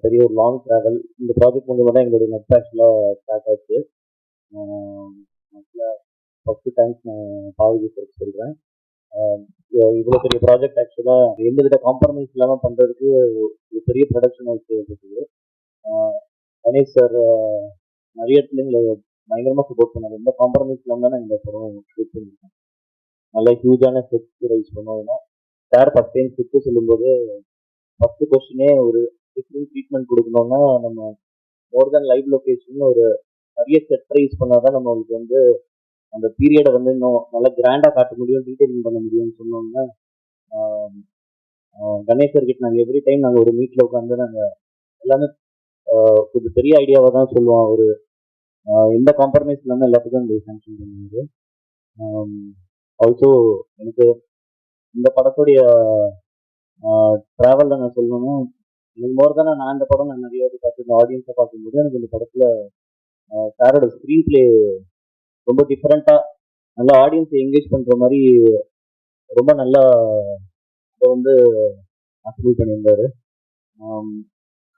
பெரிய ஒரு long travel. இந்த ப்ராஜெக்ட் மூலியமா தான் எங்களுடைய நட்பு ஆக்சுவலாக ஸ்டார்ட் ஆச்சு. ஆக்சுவலாக ஃபஸ்ட்டு தேங்க்ஸ் நான் பாவிக்கு சொல்கிறேன். இவ்வளோ பெரிய ப்ராஜெக்ட் ஆக்சுவலாக எந்தவித காம்ப்ரமைஸ் இல்லாமல் பண்ணுறதுக்கு ஒரு பெரிய ப்ரொடக்ஷன் ஹவுஸ் இருக்குது. கணேஷ் சார் நிறைய இடத்துல எங்களை பயங்கரமாக சப்போர்ட் பண்ணாங்க. எந்த காம்ப்ரமைஸ் இல்லாமல் தான் இந்த படம் ஷூட் பண்ணியிருக்கோம். நல்ல ஹியூஜான ஸ்டெப்ஸ் ரைஸ் பண்ணோம். ஏன்னா சார் ஃபஸ்ட் டைம் ஸ்கிரிப்ட் சொல்லும்போது ஃபஸ்ட்டு கொஸ்டினே ஒரு டிஃப்ரெண்ட் ட்ரீட்மெண்ட் கொடுக்கணும்னா நம்ம மோர் தேன் லைவ் லொக்கேஷன் ஒரு நிறைய செட் ரைஸ் பண்ணால் தான் நம்மளுக்கு வந்து அந்த பீரியடை வந்து இன்னும் நல்லா கிராண்டாக காட்ட முடியும், டீட்டெயிலிங் பண்ண முடியும்னு சொன்னோம்னா கணேசர் கிட்ட நாங்கள் எவ்ரி டைம் நாங்கள் ஒரு மீட்டில் உட்காந்து நாங்கள் எல்லாமே கொஞ்சம் பெரிய ஐடியாவை தான் சொல்லுவோம். ஒரு எந்த காம்ப்ரமைஸ் இல்லாமல் எல்லாத்துக்கும் அந்த சாங்ஷன் பண்ணுவது. ஆல்சோ எனக்கு இந்த படத்துடைய ட்ராவலில் நான் சொல்லணும்னா எனக்கு மோர் தானே நான் இந்த படம் நான் நிறைய பார்த்து இந்த ஆடியன்ஸை பார்க்கும்போது எனக்கு இந்த படத்தில் சாரோட ஸ்க்ரீன் பிளே ரொம்ப டிஃப்ரெண்ட்டாக நல்லா ஆடியன்ஸை என்கேஜ் பண்ணுற மாதிரி ரொம்ப நல்லா அதை வந்து அசம்பிள் பண்ணியிருந்தாரு.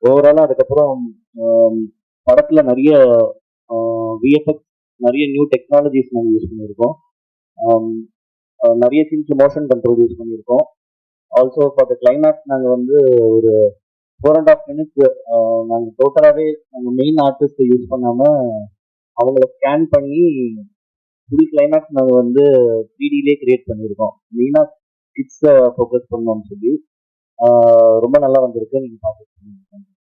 ஓவராலாக அதுக்கப்புறம் படத்தில் நிறைய விஎஃப்எக்ஸ் நிறைய நியூ டெக்னாலஜிஸ் நாங்கள் யூஸ் பண்ணியிருக்கோம். நிறைய சீன்ஸ் மோஷன் கண்ட்ரோல் யூஸ் பண்ணியிருக்கோம். ஆல்சோ ஃபார் த கிளைமேக்ஸ் நாங்கள் வந்து ஒரு 4.5 minutes நாங்கள் டோட்டலாகவே நாங்கள் மெயின் ஆர்டிஸ்ட்டை யூஸ் பண்ணாமல் அவங்கள ஸ்கேன் பண்ணி ஃபுல் கிளைமேக்ஸ் நாங்கள் வந்து 3Dலே கிரியேட் பண்ணியிருக்கோம். மெயினாக கிட்ஸை ஃபோக்கஸ் பண்ணோம்னு சொல்லி ரொம்ப நல்லா வந்திருக்கு. நீங்கள் பார்த்துருக்கீங்க.